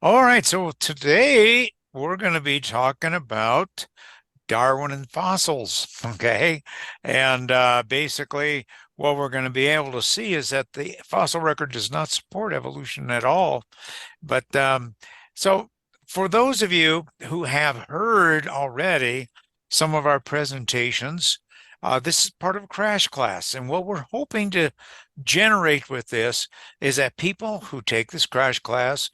All right, so today we're going to be talking about Darwin and fossils, okay? And basically, what we're going to be able to see is that the fossil record does not support evolution at all. But so, for those of you who have heard already some of our presentations, this is part of a crash class. And what we're hoping to generate with this is that people who take this crash class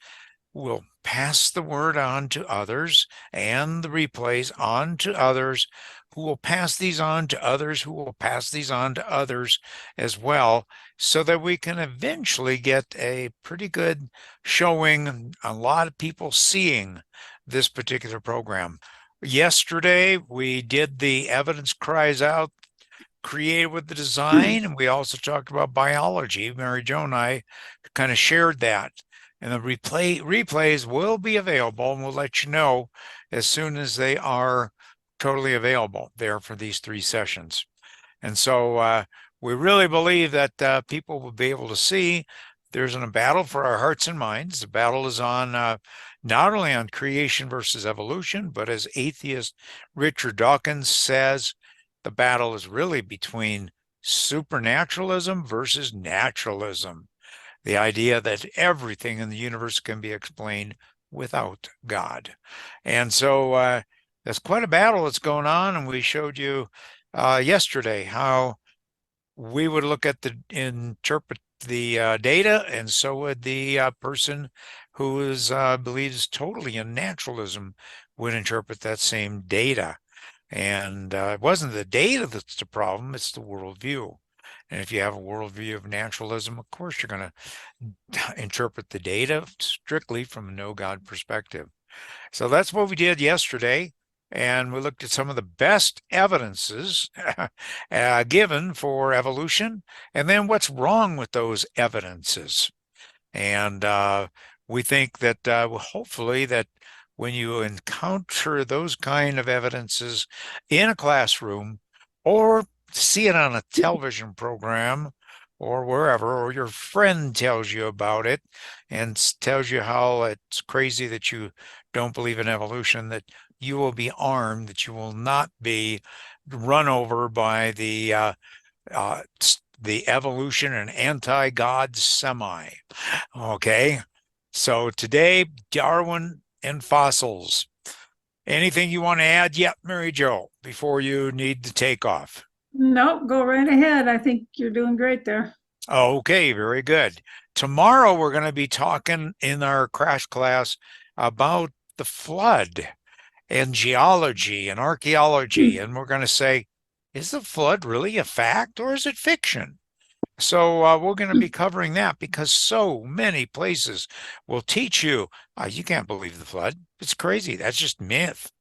will pass the word on to others and the replays on to others who will pass these on to others who will pass these on to others as well, so that we can eventually get a pretty good showing, a lot of people seeing this particular program. Yesterday, we did the evidence cries out created with the design, and we also talked about biology. Mary Jo and I kind of shared that. And the replays will be available, and we'll let you know as soon as they are totally available there for these three sessions. And so we really believe that people will be able to see there's a battle for our hearts and minds. The battle is on not only on creation versus evolution, but as atheist Richard Dawkins says, the battle is really between supernaturalism versus naturalism. The idea that everything in the universe can be explained without God. And so that's quite a battle that's going on. And we showed you yesterday how we would look at the interpret the data, and so would the person who is believes totally in naturalism would interpret that same data. And it wasn't the data that's the problem, it's the worldview. And if you have a worldview of naturalism, of course, you're going to interpret the data strictly from a no God perspective. So that's what we did yesterday. And we looked at some of the best evidences given for evolution, and then what's wrong with those evidences. And we think that hopefully that when you encounter those kind of evidences in a classroom or see it on a television program or wherever, or your friend tells you about it and tells you how it's crazy that you don't believe in evolution, that you will be armed, that you will not be run over by uh, the evolution and anti-God semi. Okay. So today, Darwin and fossils. Anything you want to add yet, Mary Jo, before you need to take off? Nope, go right ahead. I think you're doing great there. Okay, very good. Tomorrow, we're going to be talking in our crash class about the flood and geology and archaeology. And we're going to say, is the flood really a fact or is it fiction? So we're going to be covering that because so many places will teach you you can't believe the flood. It's crazy. That's just myth.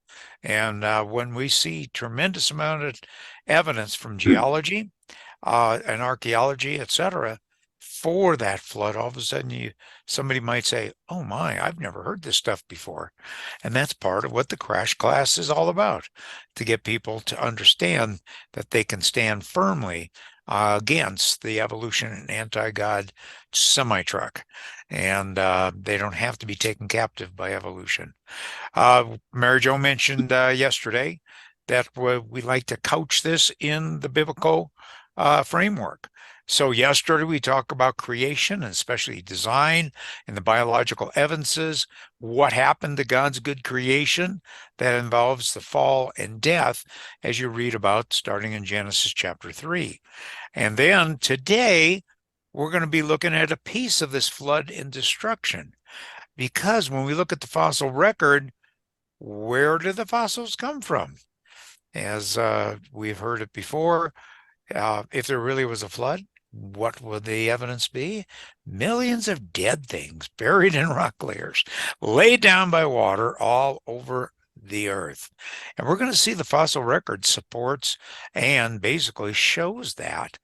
And when we see tremendous amount of evidence from geology and archaeology, etc., for that flood, all of a sudden somebody might say, "Oh my, I've never heard this stuff before," and that's part of what the crash class is all about, to get people to understand that they can stand firmly against the evolution and anti-God semi-truck, and they don't have to be taken captive by evolution. Mary Jo mentioned yesterday that we like to couch this in the biblical framework. So yesterday we talked about creation and especially design and the biological evidences, what happened to God's good creation that involves the fall and death, as you read about starting in Genesis chapter 3. And then today we're going to be looking at a piece of this flood and destruction. Because when we look at the fossil record, where do the fossils come from? As we've heard it before, if there really was a flood, what would the evidence be? Millions of dead things buried in rock layers, laid down by water all over the earth. And we're going to see the fossil record supports and basically shows that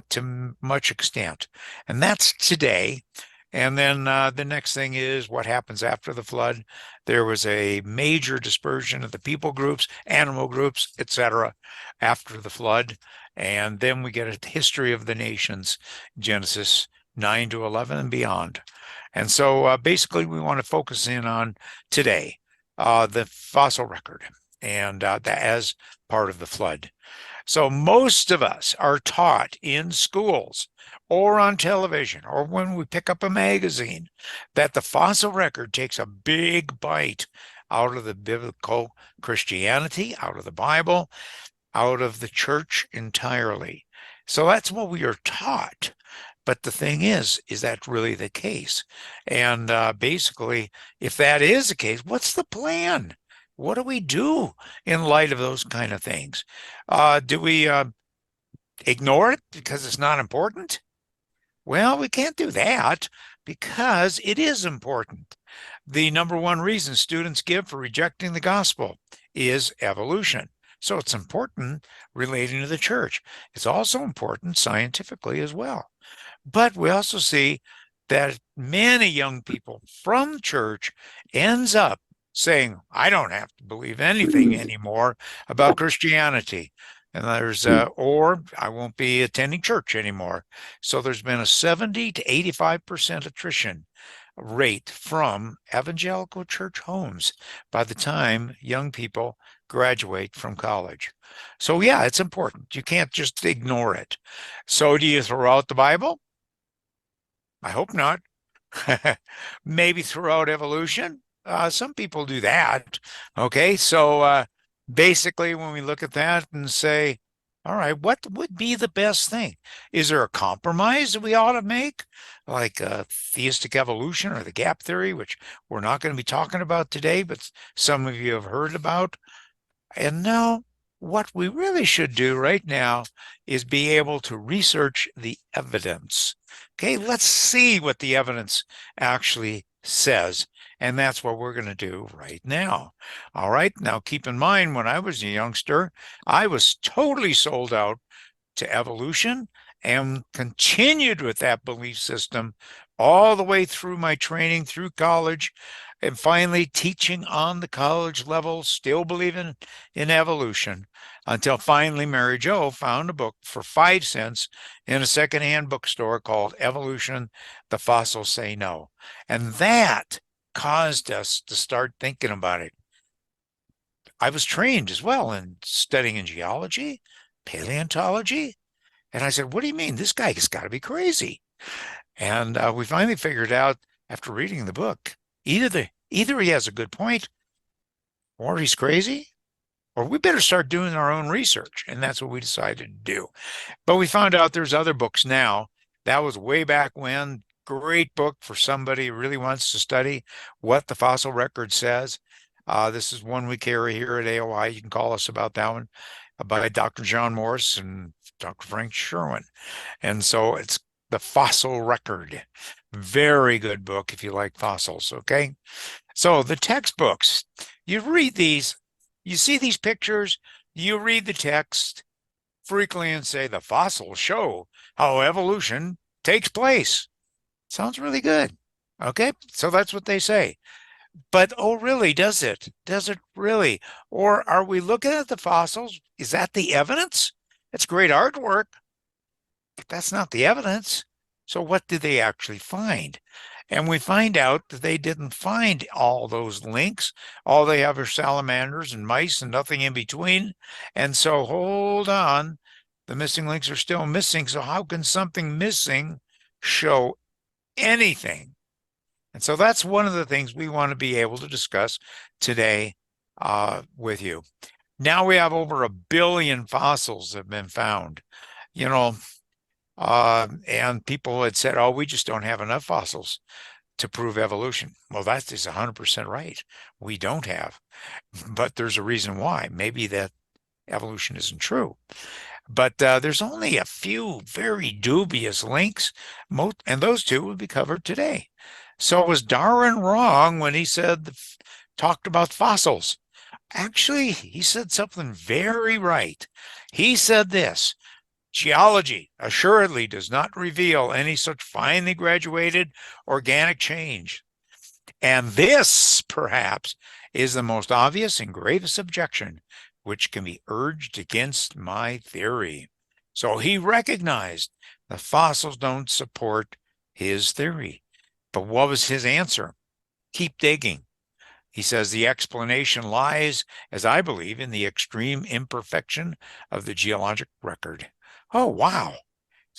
to much extent. And that's today. And then the next thing is what happens after the flood. There was a major dispersion of the people groups, animal groups, etc., after the flood. And then we get a history of the nations, Genesis 9 to 11 and beyond. And so basically, we want to focus in on today, the fossil record, and that as part of the flood. So most of us are taught in schools or on television or when we pick up a magazine that the fossil record takes a big bite out of the biblical Christianity, out of the Bible, out of the church entirely. So that's what we are taught. But the thing is that really the case? And basically, if that is the case, what's the plan? What do we do in light of those kind of things? Do we ignore it because it's not important? Well, we can't do that because it is important. The number one reason students give for rejecting the gospel is evolution. So it's important relating to the church. It's also important scientifically as well. But we also see that many young people from church ends up saying, I don't have to believe anything anymore about Christianity. And or I won't be attending church anymore. So there's been a 70 to 85% attrition rate from evangelical church homes by the time young people graduate from college. So yeah, it's important. You can't just ignore it. So do you throw out the Bible? I hope not. Maybe throughout evolution. Some people do that. Okay, so basically, when we look at that and say, all right, what would be the best thing? Is there a compromise that we ought to make, like theistic evolution or the gap theory, which we're not going to be talking about today, but some of you have heard about? And no, what we really should do right now is be able to research the evidence. Okay, let's see what the evidence actually says. And that's what we're going to do right now. All right, now keep in mind, when I was a youngster, I was totally sold out to evolution and continued with that belief system all the way through my training through college and finally teaching on the college level, still believing in evolution until finally Mary Jo found a book for 5 cents in a secondhand bookstore called Evolution, The Fossils Say No. And that caused us to start thinking about it. I was trained as well in studying in geology, paleontology, and I said, what do you mean? This guy has got to be crazy. And we finally figured out after reading the book, either he has a good point or he's crazy, or we better start doing our own research. And that's what we decided to do. But we found out there's other books now. That was way back when. Great book for somebody who really wants to study what the fossil record says. This is one we carry here at AOI. You can call us about that one by Dr. John Morris and Dr. Frank Sherwin. And so it's the Fossil Record. Very good book if you like fossils, okay? So the textbooks, you read these, you see these pictures, you read the text frequently and say the fossils show how evolution takes place. Sounds really good. Okay, so that's what they say. But oh, really, does it? Does it really? Or are we looking at the fossils? Is that the evidence? It's great artwork, but that's not the evidence. So what did they actually find? And we find out that they didn't find all those links. All they have are salamanders and mice and nothing in between. And so hold on, the missing links are still missing. So how can something missing show anything? And so that's one of the things we want to be able to discuss today with you. Now we have over 1 billion fossils that have been found, you know, and people had said, oh, we just don't have enough fossils to prove evolution. Well, that is 100% right. We don't have, but there's a reason why. Maybe that evolution isn't true. But there's only a few very dubious links, and those two will be covered today. So was Darwin wrong when he talked about fossils? Actually, he said something very right. He said this: geology assuredly does not reveal any such finely graduated organic change. And this, perhaps, is the most obvious and gravest objection which can be urged against my theory. So he recognized the fossils don't support his theory. But what was his answer? Keep digging. He says the explanation lies, as I believe, in the extreme imperfection of the geologic record. Oh, wow.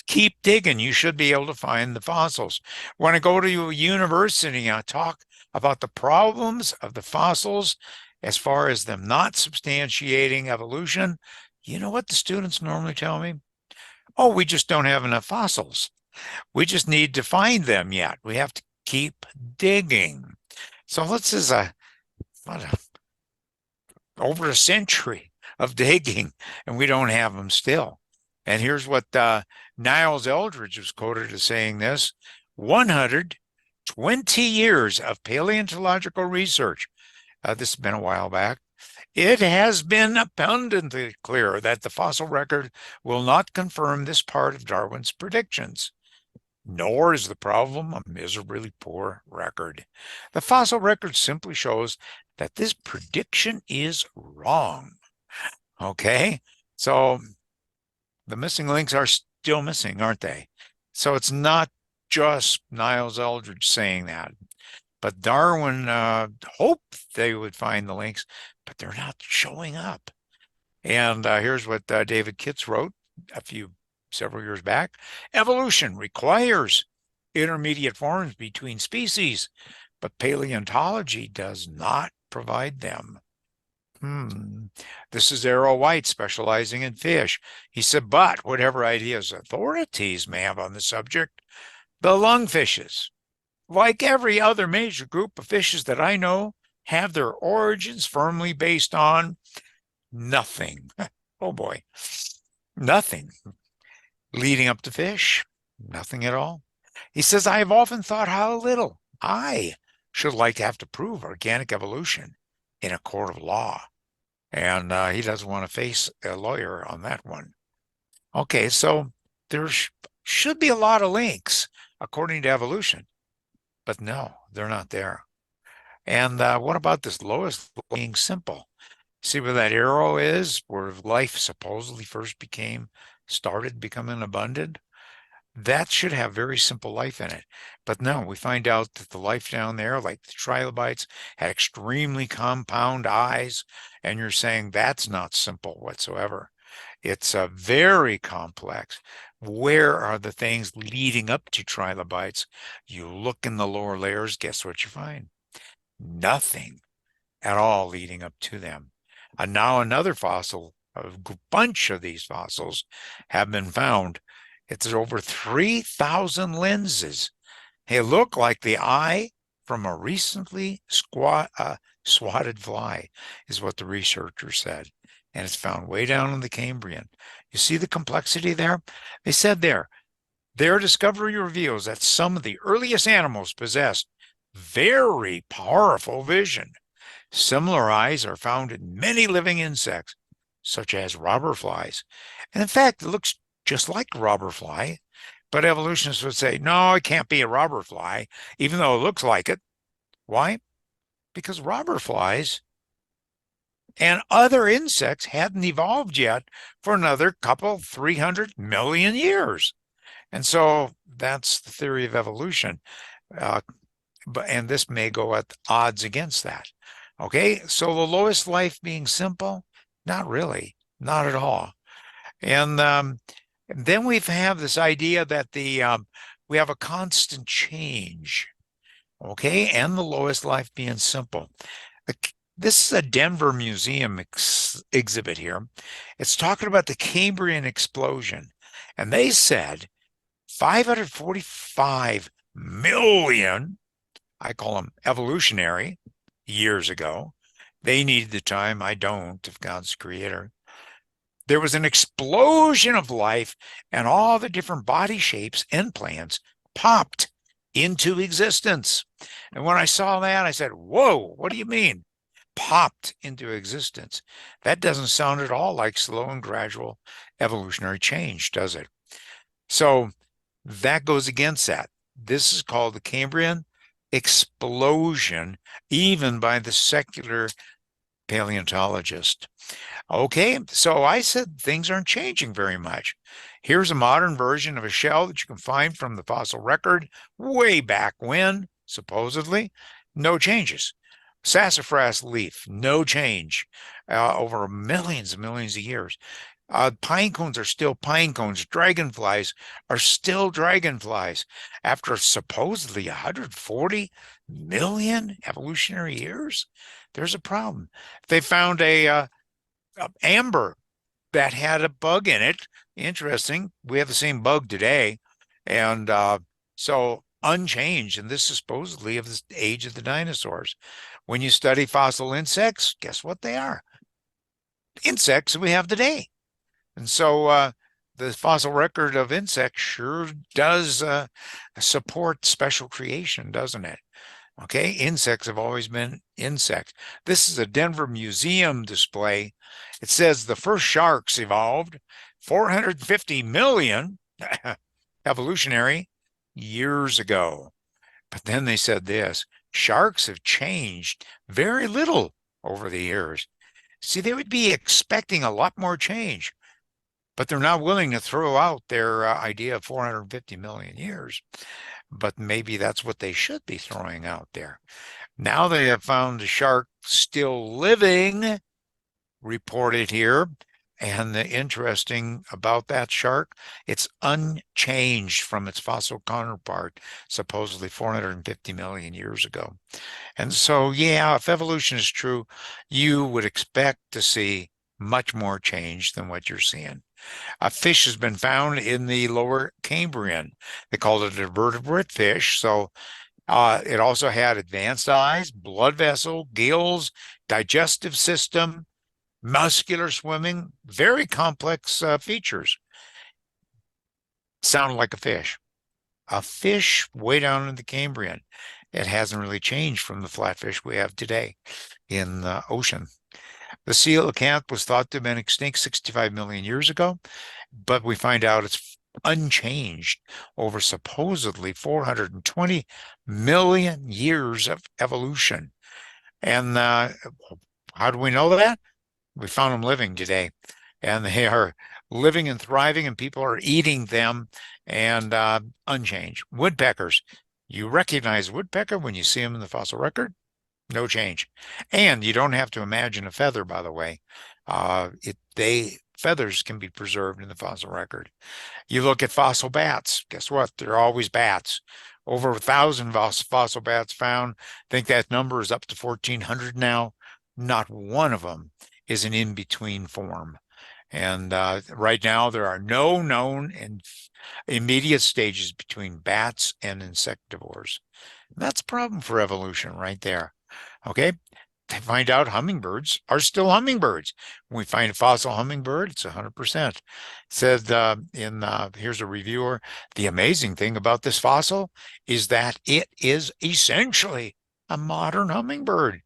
Keep digging. You should be able to find the fossils. When I go to a university, I talk about the problems of the fossils as far as them not substantiating evolution. You know what the students normally tell me? Oh, we just don't have enough fossils. We just need to find them yet. We have to keep digging. So this is what a over a century of digging, and we don't have them still. And here's what Niles Eldredge was quoted as saying this: 120 years of paleontological research. This has been a while back. It has been abundantly clear that the fossil record will not confirm this part of Darwin's predictions. Nor is the problem a miserably poor record. The fossil record simply shows that this prediction is wrong. Okay, so the missing links are still missing, aren't they? So it's not just Niles Eldredge saying that, but Darwin hoped they would find the links, but they're not showing up. And here's what David Kitts wrote several years back. Evolution requires intermediate forms between species, but paleontology does not provide them. This is Arrow White, specializing in fish. He said, but whatever ideas authorities may have on the subject, the lungfishes, like every other major group of fishes that I know, have their origins firmly based on nothing. Oh boy, nothing leading up to fish, nothing at all. He says, I have often thought how little I should like to have to prove organic evolution in a court of law. And he doesn't want to face a lawyer on that one. Okay, so there should be a lot of links according to evolution, but no, they're not there. And what about this lowest being simple? See where that arrow is, where life supposedly first started becoming abundant? That should have very simple life in it. But no, we find out that the life down there, like the trilobites, had extremely compound eyes, and you're saying that's not simple whatsoever. It's very complex. Where are the things leading up to trilobites? You look in the lower layers, guess what you find? Nothing at all leading up to them. And now another fossil, a bunch of these fossils have been found. It's over 3,000 lenses. They look like the eye from a recently swatted fly, is what the researcher said. And it's found way down in the Cambrian. You see the complexity there? They said their discovery reveals that some of the earliest animals possessed very powerful vision. Similar eyes are found in many living insects, such as robber flies. And in fact, it looks just like a robber fly, but evolutionists would say, no, it can't be a robber fly, even though it looks like it. Why? Because robber flies and other insects hadn't evolved yet for another 300 million years. And so that's the theory of evolution. And this may go at odds against that. Okay, so the lowest life being simple? Not really, not at all. And then we have this idea that we have a constant change, okay, and the lowest life being simple. This is a Denver Museum exhibit here. It's talking about the Cambrian explosion, and they said 545 million, I call them evolutionary, years ago. They needed the time. I don't, of God's creator. There was an explosion of life, and all the different body shapes and plans popped into existence. And when I saw that, I said, whoa, what do you mean? Popped into existence. That doesn't sound at all like slow and gradual evolutionary change, does it? So that goes against that. This is called the Cambrian explosion, even by the secular paleontologist. Okay, so I said things aren't changing very much. Here's a modern version of a shell that you can find from the fossil record way back when, supposedly. No changes. Sassafras leaf, no change over millions and millions of years. Pine cones are still pine cones. Dragonflies are still dragonflies after supposedly 140 million evolutionary years. There's a problem. They found a amber that had a bug in it. Interesting. We have the same bug today. And so unchanged. And this is supposedly of the age of the dinosaurs. When you study fossil insects, guess what they are? Insects we have today. And so the fossil record of insects sure does support special creation, doesn't it? Okay, insects have always been insects. This is a Denver Museum display. It says the first sharks evolved 450 million evolutionary years ago. But then they said this, sharks have changed very little over the years. See, they would be expecting a lot more change, but they're not willing to throw out their idea of 450 million years. But maybe that's what they should be throwing out there. Now they have found a shark still living, reported here. And the interesting about that shark, it's unchanged from its fossil counterpart, supposedly 450 million years ago. And so, yeah, if evolution is true, you would expect to see much more change than what you're seeing. A fish has been found in the lower Cambrian. They called it a vertebrate fish. So it also had advanced eyes, blood vessel, gills, digestive system, muscular swimming, very complex features. Sounded like a fish. A fish way down in the Cambrian. It hasn't really changed from the flatfish we have today in the ocean. The coelacanth was thought to have been extinct 65 million years ago, but we find out it's unchanged over supposedly 420 million years of evolution. And how do we know that? We found them living today, and they are living and thriving, and people are eating them and unchanged. Woodpeckers, you recognize woodpecker when you see them in the fossil record? No change. And you don't have to imagine a feather, by the way. Feathers can be preserved in the fossil record. You look at fossil bats. Guess what? They're always bats. Over 1,000 fossil bats found. I think that number is up to 1,400 now. Not one of them is an in-between form. And right now, there are no known and immediate stages between bats and insectivores. That's a problem for evolution right there. Okay, they find out hummingbirds are still hummingbirds. When we find a fossil hummingbird, it's 100%. Said here's a reviewer. The amazing thing about this fossil is that it is essentially a modern hummingbird.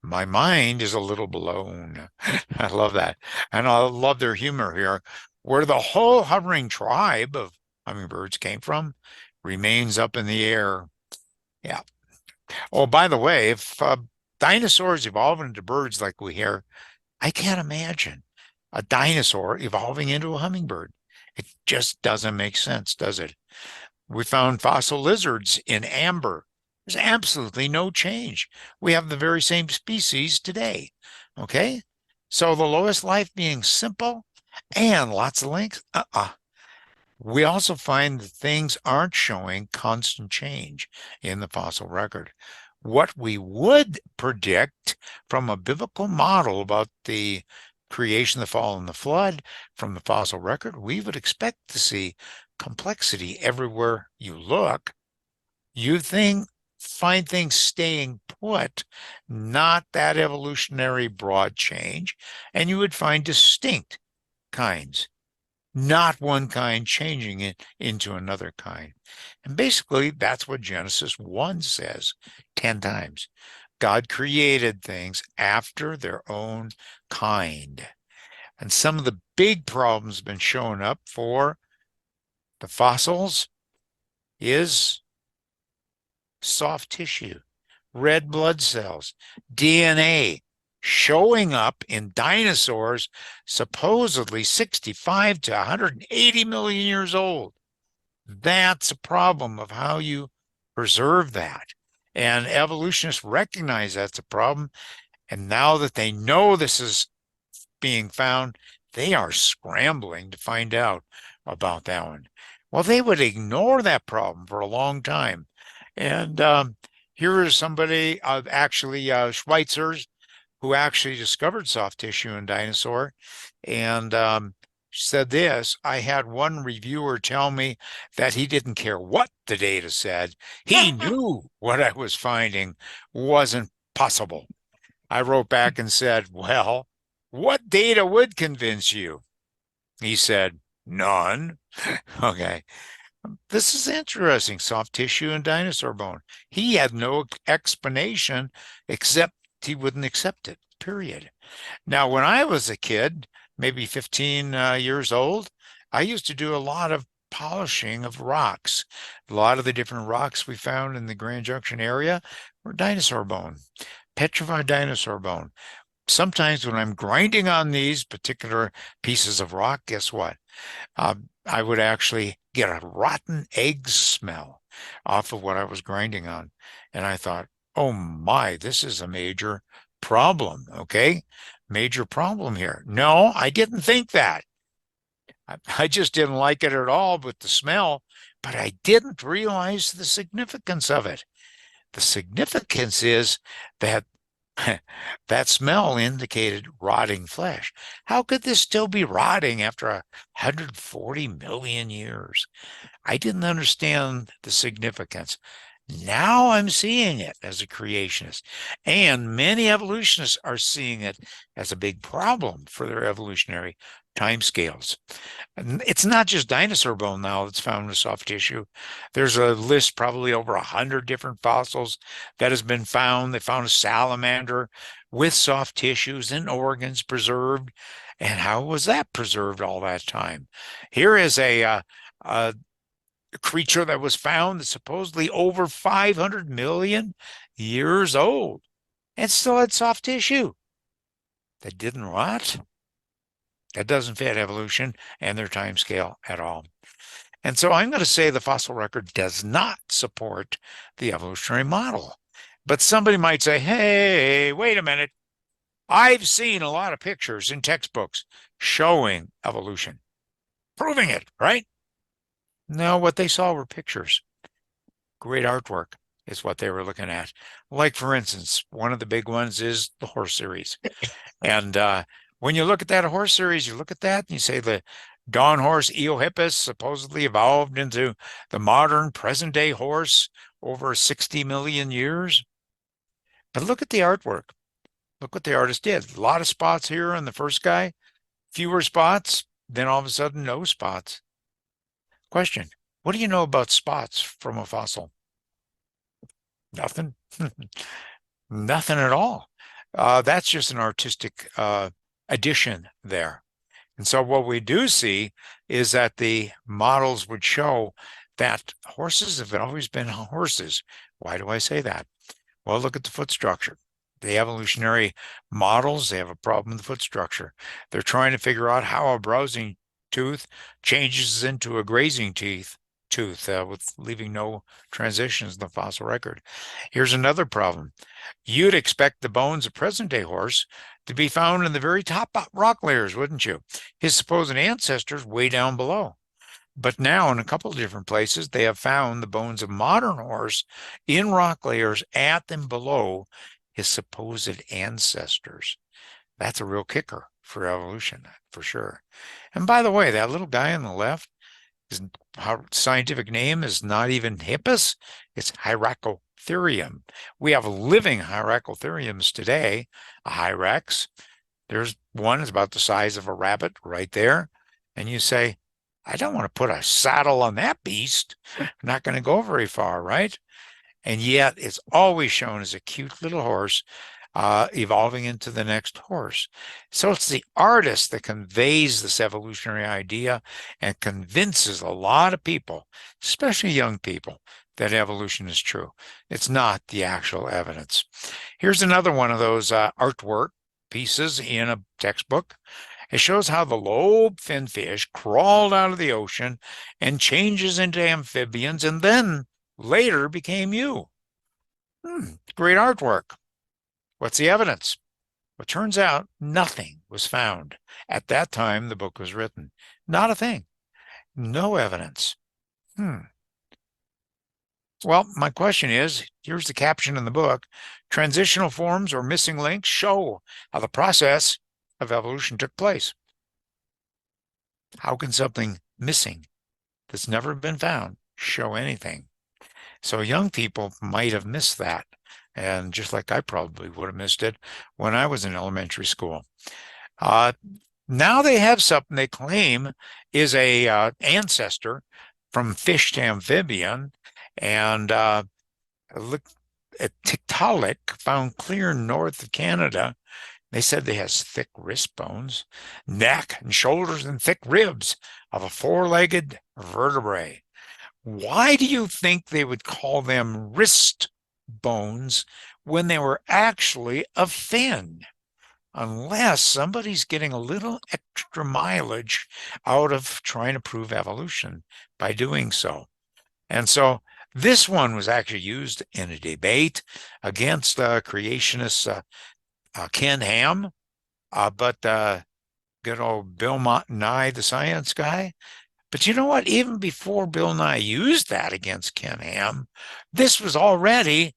My mind is a little blown. I love that. And I love their humor here. Where the whole hovering tribe of hummingbirds came from remains up in the air. Yeah. Oh, by the way, if dinosaurs evolve into birds like we hear, I can't imagine a dinosaur evolving into a hummingbird. It just doesn't make sense, does it? We found fossil lizards in amber. There's absolutely no change. We have the very same species today. Okay? So the lowest life being simple and lots of links. We also find that things aren't showing constant change in the fossil record. What we would predict from a biblical model about the creation, the fall, and the flood from the fossil record, we would expect to see complexity everywhere you look. You find things staying put, not that evolutionary broad change, and you would find distinct kinds, not one kind changing it into another kind. And basically, that's what Genesis 1 says 10 times. God created things after their own kind. And some of the big problems have been showing up for the fossils is soft tissue, red blood cells, DNA showing up in dinosaurs supposedly 65 to 180 million years old. That's a problem of how you preserve that. And evolutionists recognize that's a problem. And now that they know this is being found, they are scrambling to find out about that one. Well, they would ignore that problem for a long time. And here is somebody actually Schweitzer's who actually discovered soft tissue in dinosaur. And said this, I had one reviewer tell me that he didn't care what the data said. He knew what I was finding wasn't possible. I wrote back and said, well, what data would convince you? He said, none. Okay. This is interesting. Soft tissue and dinosaur bone. He had no explanation except he wouldn't accept it, period. Now, when I was a kid, maybe 15 years old, I used to do a lot of polishing of rocks. A lot of the different rocks we found in the Grand Junction area were dinosaur bone, petrified dinosaur bone. Sometimes when I'm grinding on these particular pieces of rock, guess what? I would actually get a rotten egg smell off of what I was grinding on. And I thought, oh my, this is a major problem. Okay. Major problem here. No, I didn't think that. I just didn't like it at all with the smell, but I didn't realize the significance of it. The significance is that that smell indicated rotting flesh. How could this still be rotting after 140 million years? I didn't understand the significance. Now I'm seeing it as a creationist. And many evolutionists are seeing it as a big problem for their evolutionary timescales. It's not just dinosaur bone now that's found in soft tissue. There's a list, probably over 100 different fossils that has been found. They found a salamander with soft tissues and organs preserved. And how was that preserved all that time? Here is a creature that was found that's supposedly over 500 million years old and still had soft tissue that didn't rot. That doesn't fit evolution and their time scale at all. And so I'm going to say the fossil record does not support the evolutionary model. But somebody might say, hey, wait a minute. I've seen a lot of pictures in textbooks showing evolution, proving it, right? No, what they saw were pictures. Great artwork is what they were looking at. Like, for instance, one of the big ones is the horse series. And when you look at that horse series, you look at that and you say the dawn horse Eohippus supposedly evolved into the modern present day horse over 60 million years. But look at the artwork. Look what the artist did. A lot of spots here on the first guy, fewer spots, then all of a sudden no spots. Question, what do you know about spots from a fossil? Nothing. Nothing at all. That's just an artistic addition there. And so what we do see is that the models would show that horses have always been horses. Why do I say that? Well, look at the foot structure. The evolutionary models, they have a problem with the foot structure. They're trying to figure out how a browsing tooth changes into a grazing tooth with leaving no transitions in the fossil record. Here's another problem. You'd expect the bones of present-day horse to be found in the very top rock layers, wouldn't you? His supposed ancestors way down below. But now in a couple of different places, they have found the bones of modern horse in rock layers at and below his supposed ancestors. That's a real kicker for evolution, for sure. And by the way, that little guy on the left, his scientific name is not even Hippus, it's Hyracotherium. We have living Hyracotheriums today, a Hyrax. There's one is about the size of a rabbit right there. And you say, I don't want to put a saddle on that beast. I'm not going to go very far, right? And yet it's always shown as a cute little horse evolving into the next horse. So it's the artist that conveys this evolutionary idea and convinces a lot of people, especially young people, that evolution is true. It's not the actual evidence. Here's another one of those artwork pieces in a textbook. It shows how the lobe fin fish crawled out of the ocean and changes into amphibians and then later became you. Great artwork. What's the evidence? Well, it turns out nothing was found at that time the book was written. Not a thing. No evidence. Well, my question is, here's the caption in the book: transitional forms or missing links show how the process of evolution took place. How can something missing that's never been found show anything? So young people might have missed that. And just like I probably would have missed it when I was in elementary school. Uh, Now they have something they claim is a ancestor from fish to amphibian, and look at Tiktaalik, found clear north of Canada. They said they has thick wrist bones, neck and shoulders, and thick ribs of a four-legged vertebrae. Why do you think they would call them wrist bones when they were actually a fin? Unless somebody's getting a little extra mileage out of trying to prove evolution by doing so. And so this one was actually used in a debate against creationist Ken Ham, but good old Bill Nye, the science guy. But you know what? Even before Bill Nye used that against Ken Ham, this was already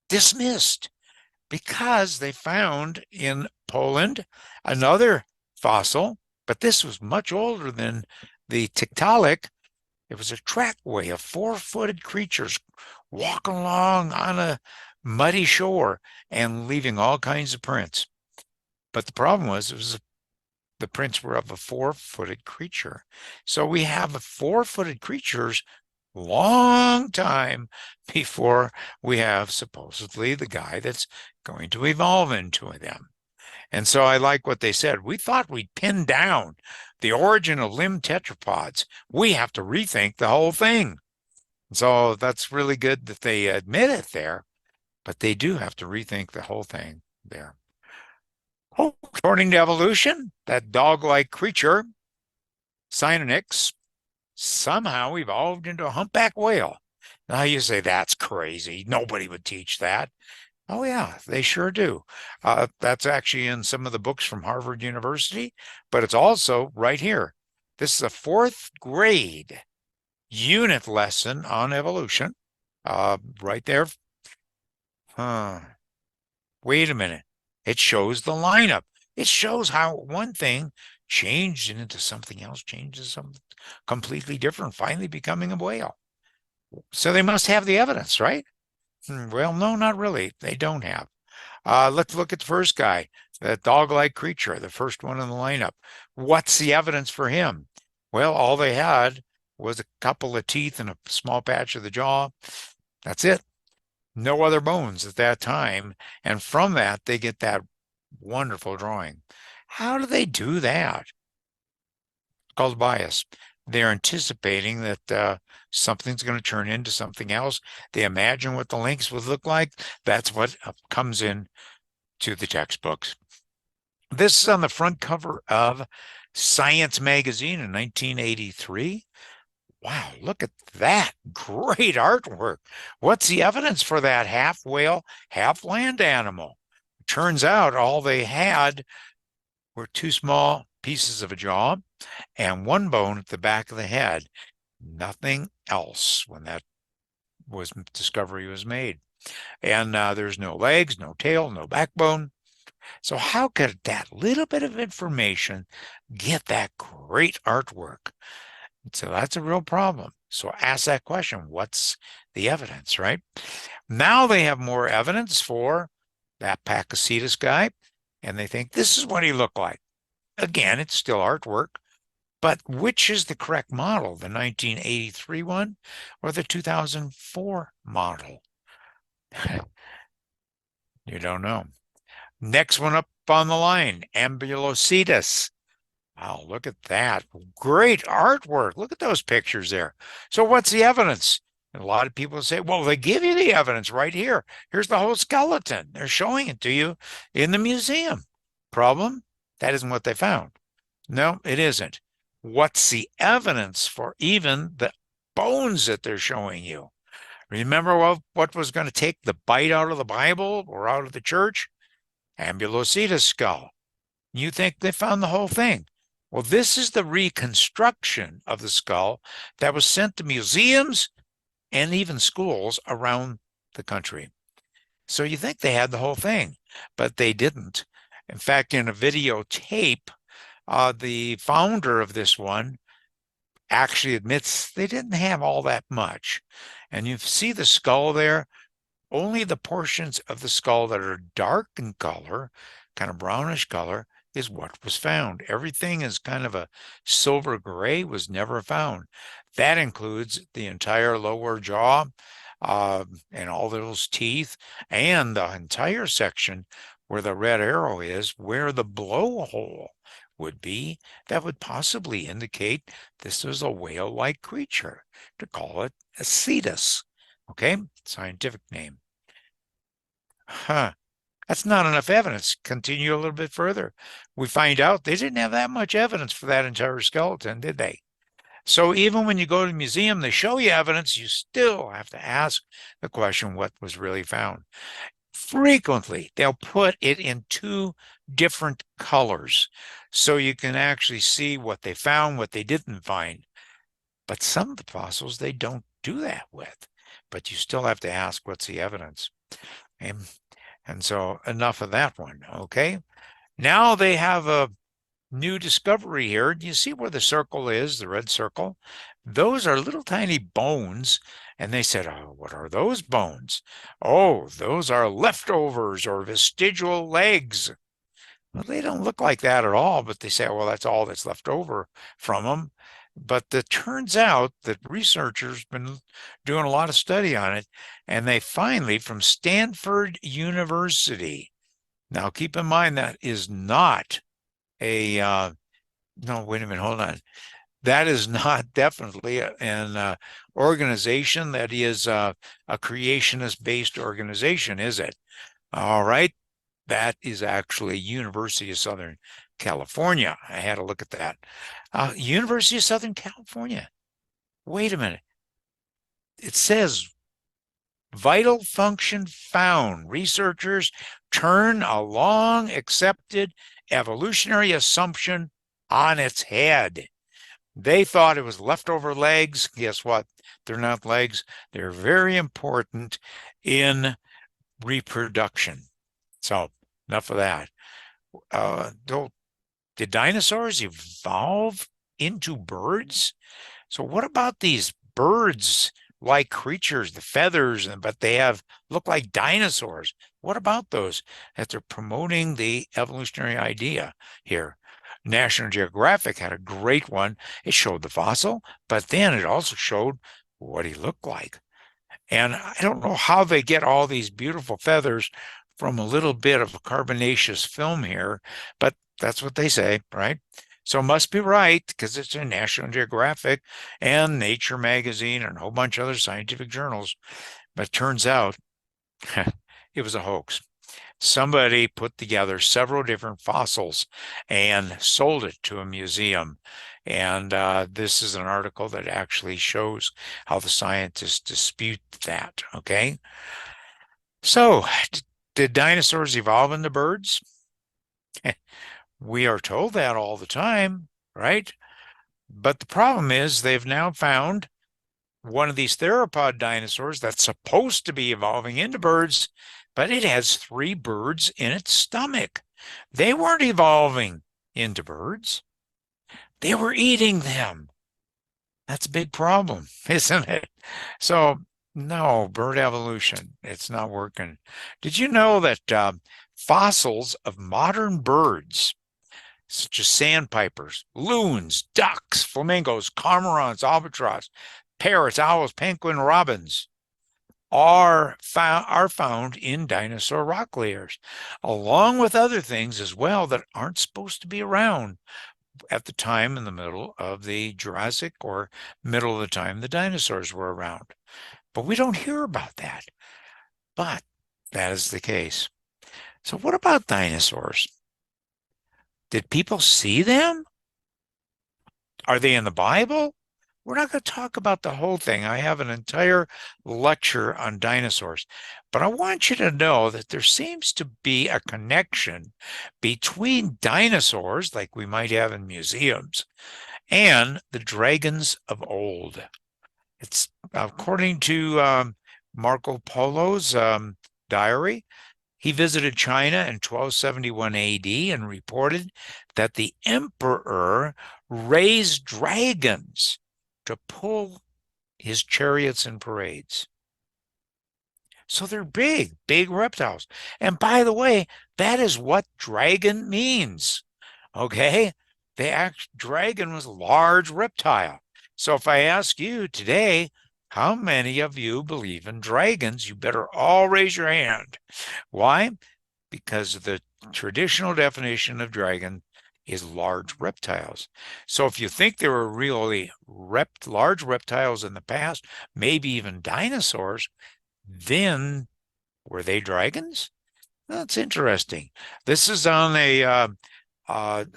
dismissed because they found in Poland another fossil, but this was much older than the Tiktaalik. It was a trackway of four-footed creatures walking along on a muddy shore and leaving all kinds of prints. But the problem was the prints were of a four-footed creature. So we have four-footed creatures long time before we have supposedly the guy that's going to evolve into them. And so I like what they said. We thought we'd pinned down the origin of limb tetrapods. We have to rethink the whole thing. So that's really good that they admit it there, but they do have to rethink the whole thing there. According to evolution, that dog-like creature, Cynonyx, somehow evolved into a humpback whale. Now you say, that's crazy. Nobody would teach that. Oh, yeah, they sure do. That's actually in some of the books from Harvard University, but it's also right here. This is a fourth grade unit lesson on evolution. Right there. Wait a minute. It shows the lineup. It shows how one thing changed into something else, changes something completely different, finally becoming a whale. So they must have the evidence, right? Well, no, not really. They don't have. Let's look at the first guy, that dog-like creature, the first one in the lineup. What's the evidence for him? Well, all they had was a couple of teeth and a small patch of the jaw. That's it. No other bones at that time. And from that, they get that wonderful drawing. How do they do that? It's called bias. They're anticipating that something's going to turn into something else. They imagine what the links would look like. That's what comes in to the textbooks. This is on the front cover of Science magazine in 1983. Wow, look at that. Great artwork. What's the evidence for that half whale, half land animal? Turns out all they had were two small pieces of a jaw and one bone at the back of the head. Nothing else when that discovery was made. And there's no legs, no tail, no backbone. So how could that little bit of information get that great artwork? So that's a real problem. So ask that question, what's the evidence, right? Now they have more evidence for that Pakicetus guy, and they think this is what he looked like. Again, it's still artwork, but which is the correct model, the 1983 one or the 2004 model? You don't know. Next one up on the line, Ambulocetus. Wow, look at that. Great artwork. Look at those pictures there. So what's the evidence? And a lot of people say, well, they give you the evidence right here. Here's the whole skeleton. They're showing it to you in the museum. Problem? That isn't what they found. No, it isn't. What's the evidence for even the bones that they're showing you? Remember what was going to take the bite out of the Bible or out of the church? Ambulocetus skull. You think they found the whole thing. Well, this is the reconstruction of the skull that was sent to museums and even schools around the country. So you think they had the whole thing, but they didn't. In fact, in a videotape, the founder of this one actually admits they didn't have all that much. And you see the skull there, only the portions of the skull that are dark in color, kind of brownish color, is what was found. Everything is kind of a silver gray, was never found. That includes the entire lower jaw and all those teeth and the entire section where the red arrow is, where the blowhole would be. That would possibly indicate this was a whale-like creature, to call it a cetus. Okay, scientific name. Huh. That's not enough evidence. Continue a little bit further. We find out they didn't have that much evidence for that entire skeleton, did they? So even when you go to the museum, they show you evidence, you still have to ask the question, what was really found? Frequently, they'll put it in two different colors so you can actually see what they found, what they didn't find. But some of the fossils, they don't do that with. But you still have to ask, what's the evidence? And so enough of that one, okay? Now they have a new discovery here. Do you see where the circle is, the red circle? Those are little tiny bones. And they said, oh, what are those bones? Oh, those are leftovers or vestigial legs. Well, they don't look like that at all, but they say, well, that's all that's left over from them. But it turns out that researchers been doing a lot of study on it, and they finally, from Stanford University, now keep in mind that is not a, no, wait a minute, hold on. That is not definitely an organization that is a creationist-based organization, is it? All right. That is actually University of Southern California. I had to look at that. University of Southern California. Wait a minute. It says vital function found. Researchers turn a long accepted evolutionary assumption on its head. They thought it was leftover legs. Guess what? They're not legs. They're very important in reproduction. So enough of that. Did dinosaurs evolve into birds? So what about these birds like creatures, the feathers, but they look like dinosaurs? What about those that they're promoting the evolutionary idea here? National Geographic had a great one. It showed the fossil, but then it also showed what he looked like. And I don't know how they get all these beautiful feathers from a little bit of carbonaceous film here, but that's what they say, right? So must be right because it's in National Geographic and Nature magazine and a whole bunch of other scientific journals. But it turns out it was a hoax. Somebody put together several different fossils and sold it to a museum. And this is an article that actually shows how the scientists dispute that. Okay. So, did dinosaurs evolve into birds? We are told that all the time, right? But the problem is they've now found one of these theropod dinosaurs that's supposed to be evolving into birds, but it has three birds in its stomach. They weren't evolving into birds. They were eating them. That's a big problem, isn't it? So, no, bird evolution, it's not working. Did you know that fossils of modern birds, such as sandpipers, loons, ducks, flamingos, cormorants, albatross, parrots, owls, penguin, robins, are found in dinosaur rock layers, along with other things as well that aren't supposed to be around at the time in the middle of the Jurassic or middle of the time the dinosaurs were around. But we don't hear about that. But that is the case. So what about dinosaurs? Did people see them? Are they in the Bible? We're not going to talk about the whole thing. I have an entire lecture on dinosaurs, but I want you to know that there seems to be a connection between dinosaurs, like we might have in museums, and the dragons of old. It's according to Marco Polo's diary. He visited China in 1271 AD and reported that the emperor raised dragons to pull his chariots and parades. So they're big, big reptiles. And by the way, that is what dragon means. Okay? Dragon was a large reptile. So if I ask you today, how many of you believe in dragons? You better all raise your hand. Why? Because the traditional definition of dragon is large reptiles. So if you think there were really large reptiles in the past, maybe even dinosaurs, then were they dragons? That's interesting. This is on a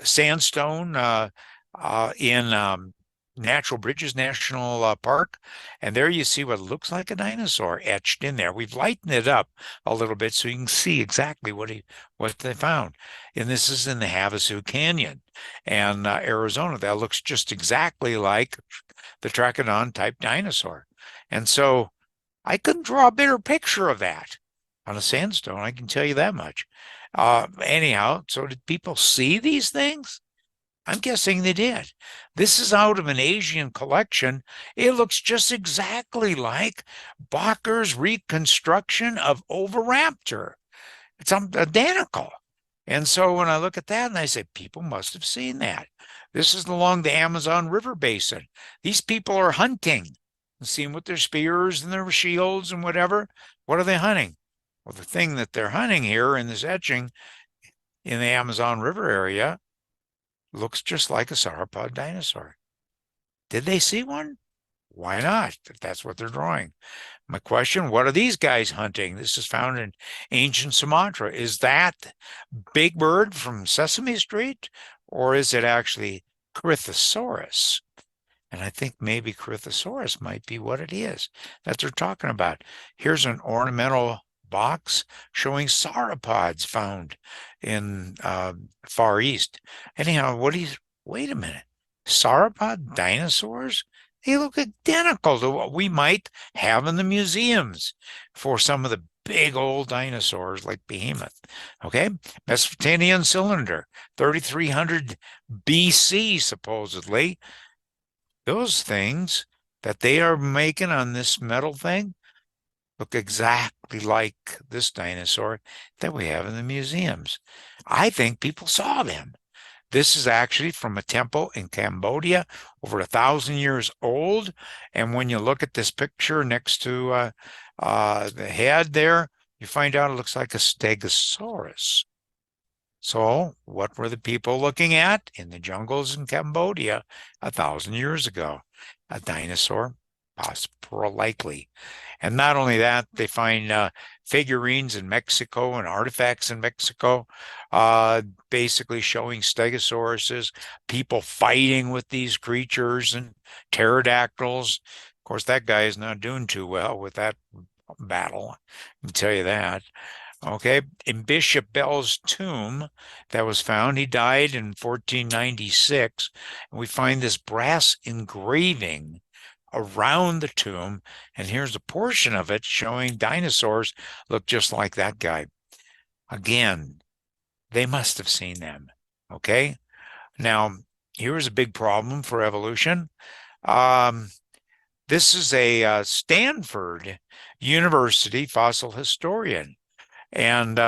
sandstone in Natural Bridges National Park. And there you see what looks like a dinosaur etched in there. We've lightened it up a little bit so you can see exactly what they found. And this is in the Havasu Canyon and Arizona. That looks just exactly like the Trachodon type dinosaur. And so I couldn't draw a better picture of that on a sandstone. I can tell you that much. Anyhow, so did people see these things? I'm guessing they did. This is out of an Asian collection. It looks just exactly like Bacher's reconstruction of Oviraptor. It's identical. And so when I look at that and I say, people must have seen that. This is along the Amazon River basin. These people are hunting and seeing with their spears and their shields and whatever. What are they hunting? Well, the thing that they're hunting here in this etching in the Amazon River area looks just like a sauropod dinosaur. Did they see one? Why not? If that's what they're drawing. My question, what are these guys hunting? This is found in ancient Sumatra. Is that Big Bird from Sesame Street, or is it actually Crithosaurus? And I think maybe Crithosaurus might be what it is that they're talking about. Here's an ornamental box showing sauropods found in Far East. Anyhow, wait a minute. Sauropod dinosaurs? They look identical to what we might have in the museums for some of the big old dinosaurs like Behemoth. Okay, Mesopotamian cylinder, 3300 BC, supposedly. Those things that they are making on this metal thing look exactly like this dinosaur that we have in the museums. I think people saw them. This is actually from a temple in Cambodia, over 1,000 years old. And when you look at this picture next to the head there, you find out it looks like a stegosaurus. So, what were the people looking at in the jungles in Cambodia 1,000 years ago? A dinosaur, possibly likely. And not only that, they find figurines in Mexico and artifacts in Mexico, basically showing stegosauruses, people fighting with these creatures and pterodactyls. Of course, that guy is not doing too well with that battle. I can tell you that. Okay, in Bishop Bell's tomb that was found, he died in 1496, and we find this brass engraving around the tomb, and here's a portion of it showing dinosaurs look just like that guy. Again, they must have seen them. Okay, now here's a big problem for evolution. Um, this is a Stanford University fossil historian. And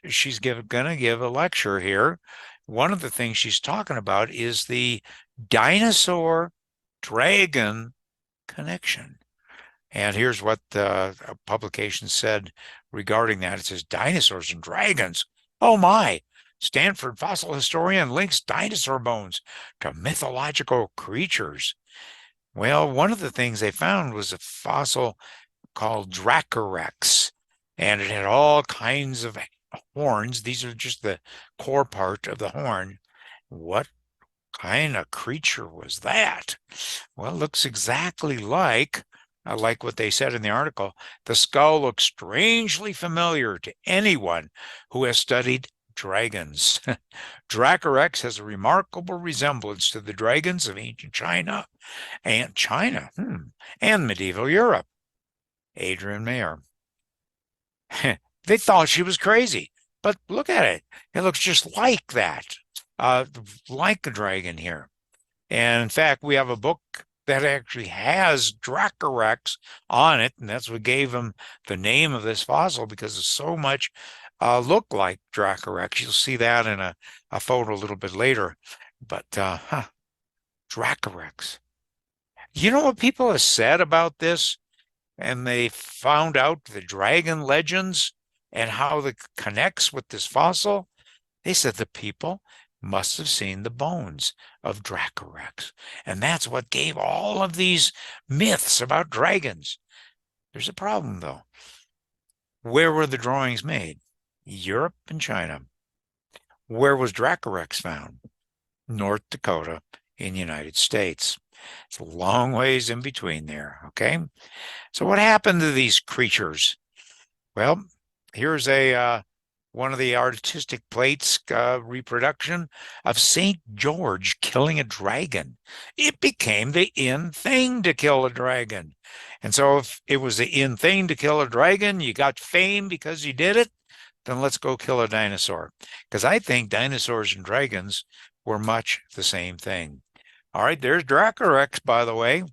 she's going to give a lecture here. One of the things she's talking about is the dinosaur dragon connection. And here's what the publication said regarding that. It says dinosaurs and dragons. Oh my. Stanford fossil historian links dinosaur bones to mythological creatures. Well, one of the things they found was a fossil called Dracorex, and it had all kinds of horns. These are just the core part of the horn. What kind of creature was that? Well, it looks exactly like what they said in the article. The skull looks strangely familiar to anyone who has studied dragons. Dracorex has a remarkable resemblance to the dragons of ancient China, and medieval Europe. Adrian Mayer. They thought she was crazy, but look at it. It looks just like that, uh, like a dragon here. And in fact, we have a book that actually has Dracorex on it, and that's what gave him the name of this fossil because it's so much look like Dracorex. You'll see that in a photo a little bit later. But Dracorex. You know what people have said about this? And they found out the dragon legends and how it connects with this fossil. They said the people must have seen the bones of Dracorex. And that's what gave all of these myths about dragons. There's a problem, though. Where were the drawings made? Europe and China. Where was Dracorex found? North Dakota in the United States. It's a long ways in between there, okay? So what happened to these creatures? Well, here's a one of the artistic plates reproduction of St. George killing a dragon. It became the in thing to kill a dragon. And so if it was the in thing to kill a dragon, you got fame because you did it, then let's go kill a dinosaur. Because I think dinosaurs and dragons were much the same thing. All right, there's Dracorex, by the way.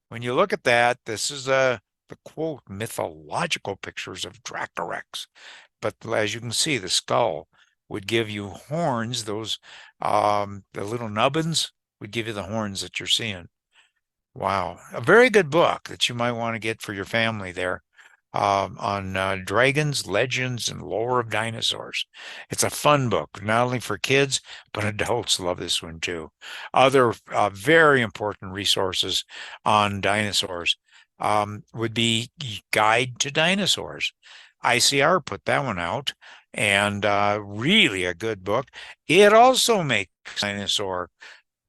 When you look at that, this is the quote mythological pictures of Dracorex. But as you can see, the skull would give you horns. Those the little nubbins would give you the horns that you're seeing. Wow, a very good book that you might want to get for your family there on dragons, legends, and lore of dinosaurs. It's a fun book, not only for kids, but adults love this one too. Other very important resources on dinosaurs would be Guide to Dinosaurs. ICR put that one out, and really a good book. It also makes dinosaur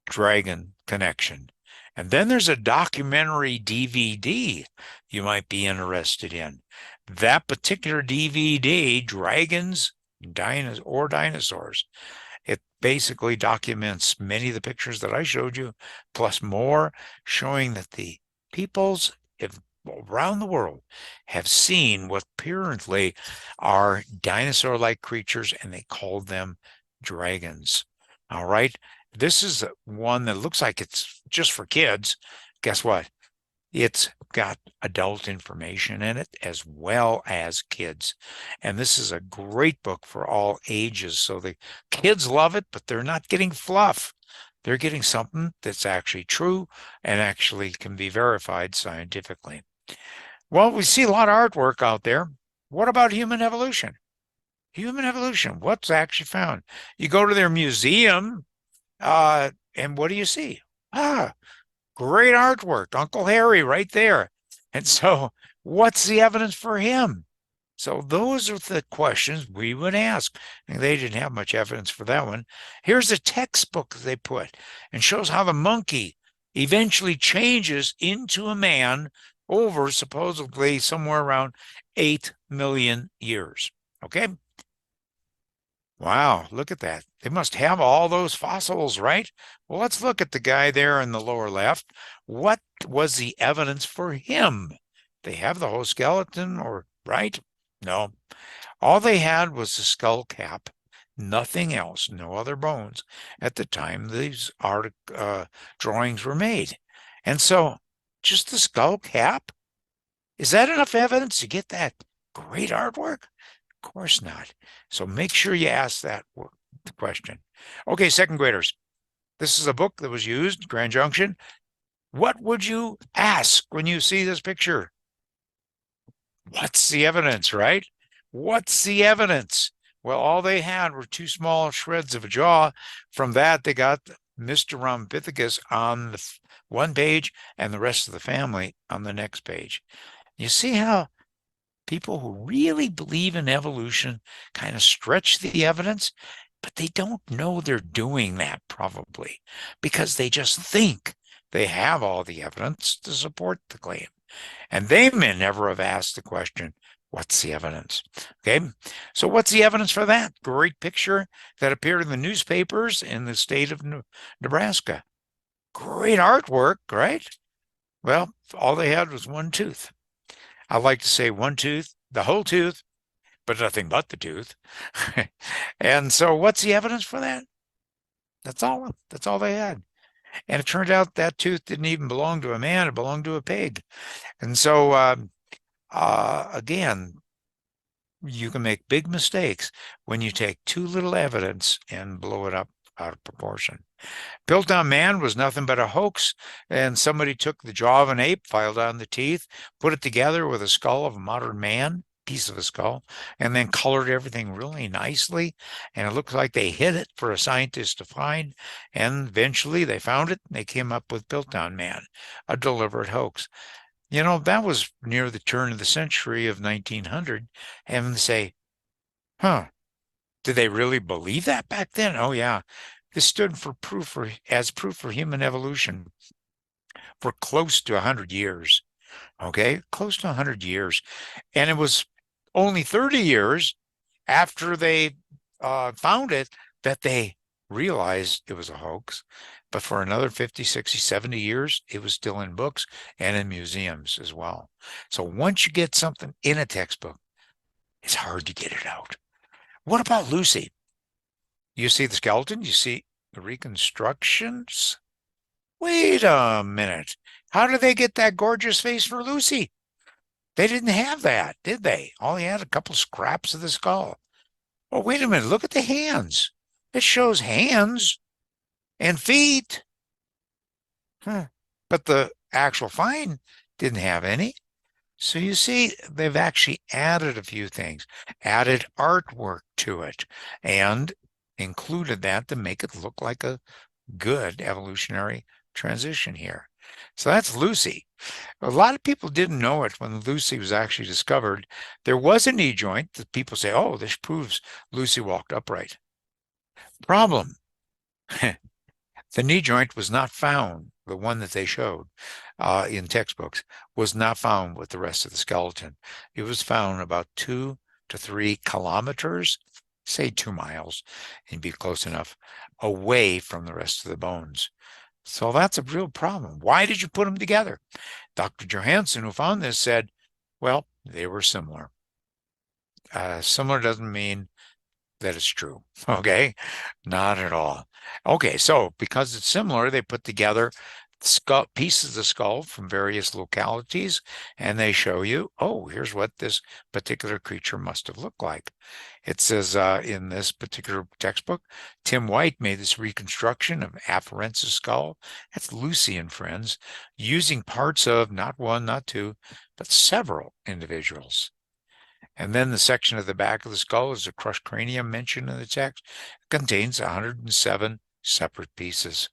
dragon connection. And then there's a documentary DVD you might be interested in. That particular DVD, Dragons, Dinosaurs, it basically documents many of the pictures that I showed you, plus more, showing that the peoples around the world have seen what apparently are dinosaur-like creatures, and they called them dragons. All right. This is one that looks like it's just for kids. Guess what? It's got adult information in it as well as kids. And this is a great book for all ages. So the kids love it, but they're not getting fluff. They're getting something that's actually true and actually can be verified scientifically. Well, we see a lot of artwork out there. What about human evolution? Human evolution, what's actually found? You go to their museum, and what do you see? Ah, great artwork, Uncle Harry right there. And so, what's the evidence for him? So, those are the questions we would ask. And they didn't have much evidence for that one. Here's a textbook they put and shows how the monkey eventually changes into a man over supposedly somewhere around 8 million years. Okay. Wow, look at that. They must have all those fossils, right? Well, let's look at the guy there in the lower left. What was the evidence for him? They have the whole skeleton, or right? No. All they had was the skull cap, nothing else, no other bones at the time these art drawings were made. And so just the skull cap, is that enough evidence to get that great artwork? Of course not. So make sure you ask that question. Okay, second graders, this is a book that was used, Grand Junction. What would you ask when you see this picture? What's the evidence, right? What's the evidence? Well, all they had were two small shreds of a jaw. From that, they got Mr. Rhampithecus on the one page and the rest of the family on the next page. You see how people who really believe in evolution kind of stretch the evidence? but they don't know they're doing that probably because they just think they have all the evidence to support the claim. And they may never have asked the question, what's the evidence? Okay, so what's the evidence for that? Great picture that appeared in the newspapers in the state of Nebraska. Great artwork, right? Well, all they had was one tooth. I like to say one tooth, the whole tooth, but nothing but the tooth. And so what's the evidence for that? That's all. That's all they had. And it turned out that tooth didn't even belong to a man, it belonged to a pig. And so again, you can make big mistakes when you take too little evidence and blow it up out of proportion. Piltdown Man was nothing but a hoax, and somebody took the jaw of an ape, filed on the teeth, put it together with a skull of a modern man, piece of a skull, and then colored everything really nicely. And it looks like they hid it for a scientist to find. And eventually they found it and they came up with Piltdown Man, a deliberate hoax. You know, that was near the turn of the century of 1900. And they say, huh, did they really believe that back then? Oh, yeah. This stood for as proof for human evolution for close to 100 years. Okay, close to 100 years. And it was only 30 years after they found it that they realized it was a hoax. But for another 50, 60, 70 years, it was still in books and in museums as well. So once you get something in a textbook, it's hard to get it out. What about Lucy? You see the skeleton, you see the reconstructions. Wait a minute. How did they get that gorgeous face for Lucy? They didn't have that, did they? All he had a couple scraps of the skull. Oh, wait a minute. Look at the hands. It shows hands and feet. But the actual find didn't have any. So you see, they've actually added a few things, added artwork to it, and included that to make it look like a good evolutionary transition here. So that's Lucy. A lot of people didn't know it when Lucy was actually discovered. There was a knee joint that people say, oh, this proves Lucy walked upright. Problem. The knee joint was not found, the one that they showed in textbooks, was not found with the rest of the skeleton. It was found about 2 to 3 kilometers, say 2 miles, and be close enough, away from the rest of the bones. So that's a real problem. Why did you put them together? Dr. Johansen, who found this, said, well, they were similar. Similar doesn't mean that it's true. Okay, not at all. Okay, so because it's similar, they put together skull pieces of skull from various localities, and they show you, oh, here's what this particular creature must have looked like. It says in this particular textbook, Tim White made this reconstruction of Afarensis skull. That's Lucy and friends, using parts of not one, not two, but several individuals. And then the section at the back of the skull is a crushed cranium mentioned in the text. It contains 107 separate pieces.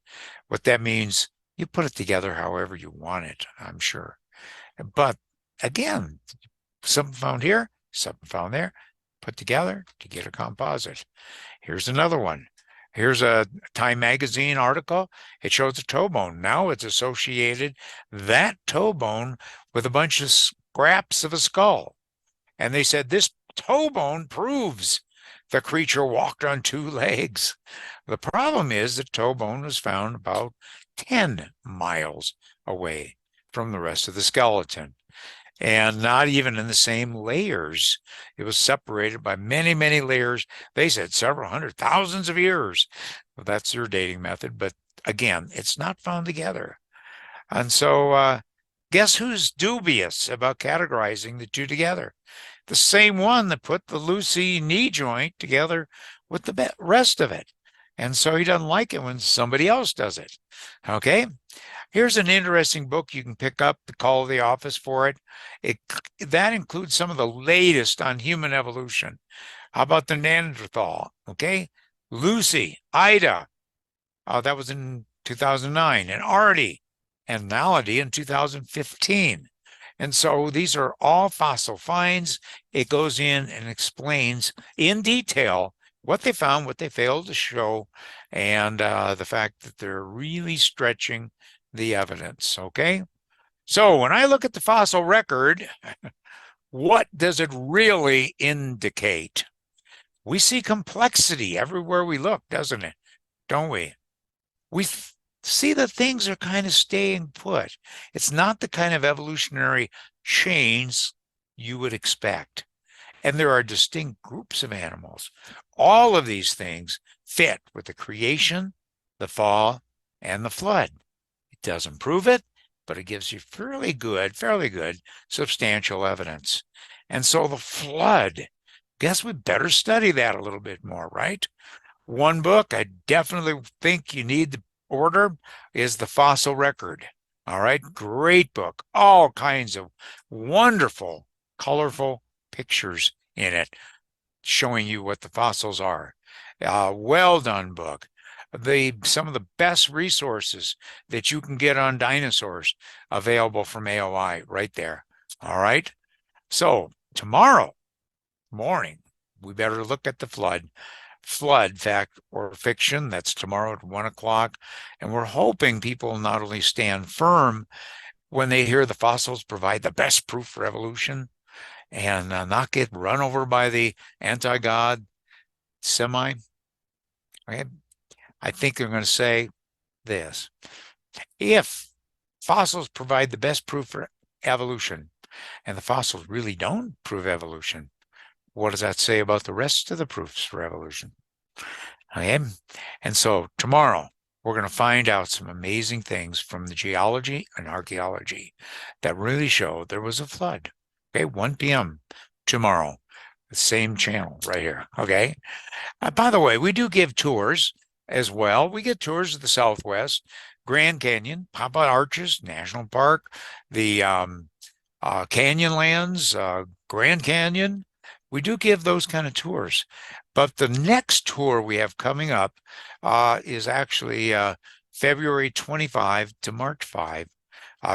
What that means, you put it together however you want it, I'm sure. But again, something found here, something found there, put together to get a composite. Here's another one. Here's a Time magazine article. It shows a toe bone. Now it's associated that toe bone with a bunch of scraps of a skull. And they said this toe bone proves the creature walked on 2 legs. The problem is the toe bone was found about 10 miles away from the rest of the skeleton, and not even in the same layers. It was separated by many, many layers. They said several hundred thousands of years. Well, that's their dating method. But again, it's not found together. And so guess who's dubious about categorizing the two together? The same one that put the Lucy knee joint together with the rest of it. And so he doesn't like it when somebody else does it. Okay. Here's an interesting book you can pick up, call the office for it. That includes some of the latest on human evolution. How about the Neanderthal? Okay. Lucy, Ida, that was in 2009, and Artie and Naledi in 2015. And so these are all fossil finds. It goes in and explains in detail what they found, what they failed to show, and the fact that they're really stretching the evidence. Okay. So when I look at the fossil record, what does it really indicate? We see complexity everywhere we look, doesn't it? Don't we? We see that things are kind of staying put. It's not the kind of evolutionary change you would expect. And there are distinct groups of animals. All of these things fit with the creation, the fall, and the flood. It doesn't prove it, but it gives you fairly good substantial evidence. And so the flood, guess we better study that a little bit more, right? One book I definitely think you need to order is The Fossil Record. All right, great book. All kinds of wonderful, colorful pictures in it showing you what the fossils are. Well done book. Some of the best resources that you can get on dinosaurs available from AOI right there. All right. So tomorrow morning, we better look at the flood. Flood, fact or fiction. That's tomorrow at 1 o'clock. And we're hoping people not only stand firm when they hear the fossils provide the best proof for evolution and not get run over by the anti-God semi. Okay? I think they're going to say this. If fossils provide the best proof for evolution and the fossils really don't prove evolution, what does that say about the rest of the proofs for evolution? Okay. And so tomorrow we're going to find out some amazing things from the geology and archaeology that really show there was a flood. Okay, 1 p.m. tomorrow, the same channel right here. Okay. By the way, we do give tours as well. We get tours of the Southwest, Grand Canyon, Papa Arches National Park, the Canyonlands, Grand Canyon. We do give those kind of tours. But the next tour we have coming up is actually February 25 to March 5,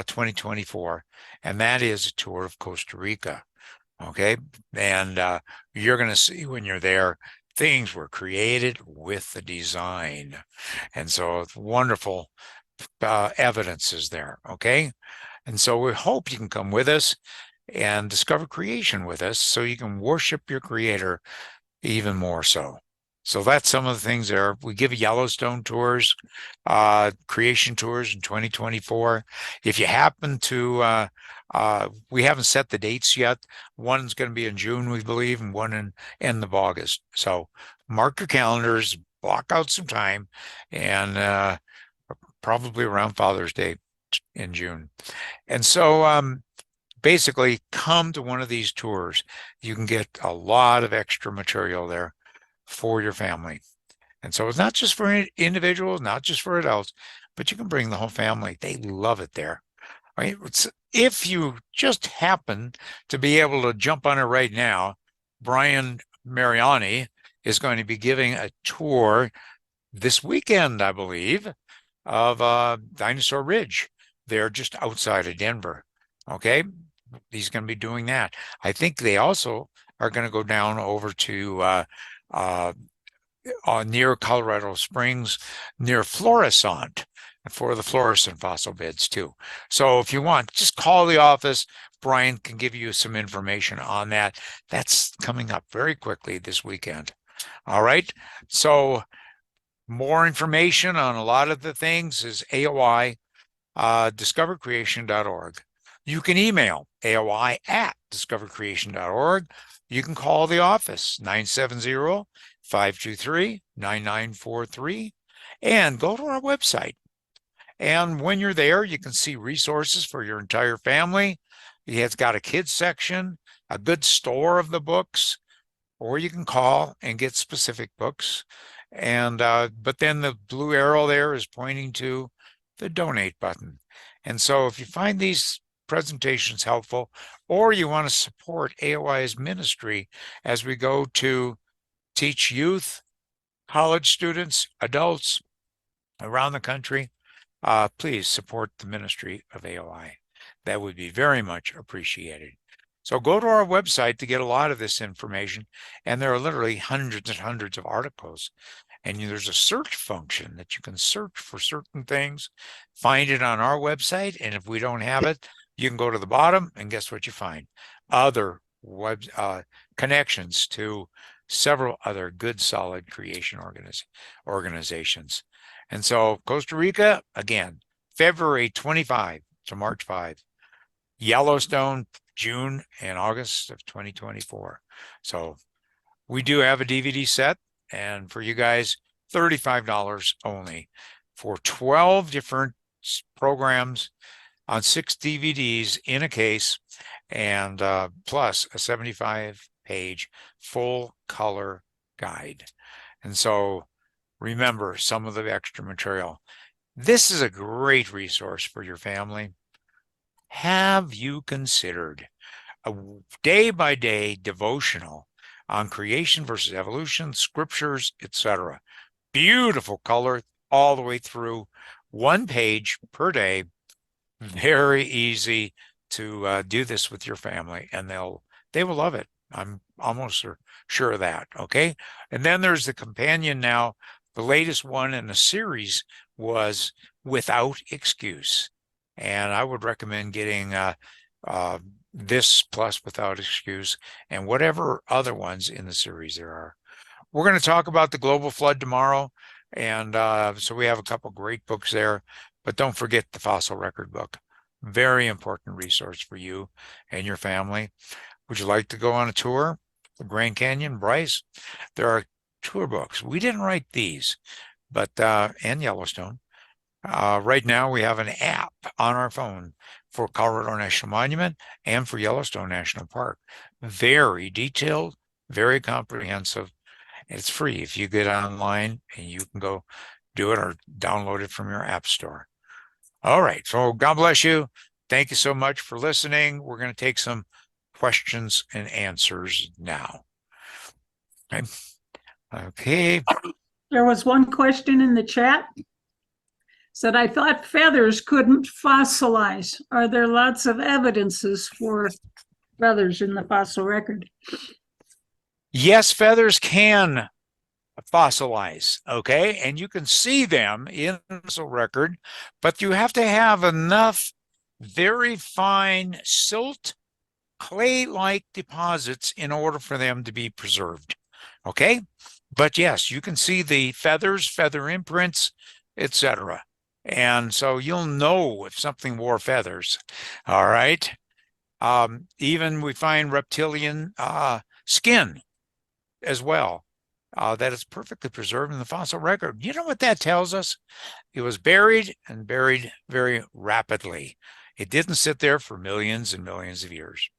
2024. And that is a tour of Costa Rica. Okay. And you're going to see when you're there, things were created with the design. And so it's wonderful evidence is there. Okay. And so we hope you can come with us and discover creation with us so you can worship your creator even more so. So that's some of the things there. We give Yellowstone tours, creation tours in 2024. If you happen to, we haven't set the dates yet. One's going to be in June, we believe, and one in end of August. So mark your calendars, block out some time, and probably around Father's Day in June. And so basically come to one of these tours. You can get a lot of extra material there for your family. And so it's not just for individuals, not just for adults, but you can bring the whole family. They love it there. Right? If you just happen to be able to jump on it right now, Brian Mariani is going to be giving a tour this weekend, I believe, of Dinosaur Ridge. They're just outside of Denver. Okay. He's going to be doing that. I think they also are going to go down over to near Colorado Springs, near Florissant, for the Florissant fossil beds too. So if you want, just call the office. Brian can give you some information on that. That's coming up very quickly this weekend. All right. So more information on a lot of the things is AOI discovercreation.org. You can email AOI at discovercreation.org. You can call the office 970-523-9943 and go to our website. And when you're there, you can see resources for your entire family. It's got a kids section, a good store of the books, or you can call and get specific books. And but then the blue arrow there is pointing to the donate button. And so if you find these presentations helpful, or you want to support AOI's ministry as we go to teach youth, college students, adults around the country, please support the ministry of AOI. That would be very much appreciated. So go to our website to get a lot of this information. And there are literally hundreds and hundreds of articles. And there's a search function that you can search for certain things, find it on our website. And if we don't have it, you can go to the bottom and guess what you find? Other web connections to several other good, solid creation organizations. And so Costa Rica, again, February 25 to March 5. Yellowstone, June and August of 2024. So we do have a DVD set, and for you guys, $35 only for 12 different programs on 6 DVDs in a case, and plus a 75-page full color guide. And so remember some of the extra material. This is a great resource for your family. Have you considered a day-by-day devotional on creation versus evolution, scriptures, etc.? Beautiful color all the way through, 1 page per day. Very easy to do this with your family, and they will love it. I'm almost sure of that. Okay, and then there's the companion now. The latest one in the series was Without Excuse, and I would recommend getting this plus Without Excuse and whatever other ones in the series there are. We're going to talk about the global flood tomorrow, and so we have a couple great books there, but don't forget the fossil record book. Very important resource for you and your family. Would you like to go on a tour? The Grand Canyon, Bryce? There are tour books. We didn't write these, but and Yellowstone. Right now, we have an app on our phone for Colorado National Monument and for Yellowstone National Park. Very detailed, very comprehensive. It's free if you get online, and you can go do it or download it from your app store. All right. So God bless you. Thank you so much for listening. We're going to take some questions and answers now. Okay. There was one question in the chat. Said, I thought feathers couldn't fossilize. Are there lots of evidences for feathers in the fossil record? Yes, feathers can fossilize, okay? And you can see them in the fossil record, but you have to have enough very fine silt, clay-like deposits in order for them to be preserved, okay? But yes, you can see the feathers, feather imprints, etc. And so you'll know if something wore feathers, all right? Even we find reptilian skin as well, that is perfectly preserved in the fossil record. You know what that tells us? It was buried and buried very rapidly. It didn't sit there for millions and millions of years.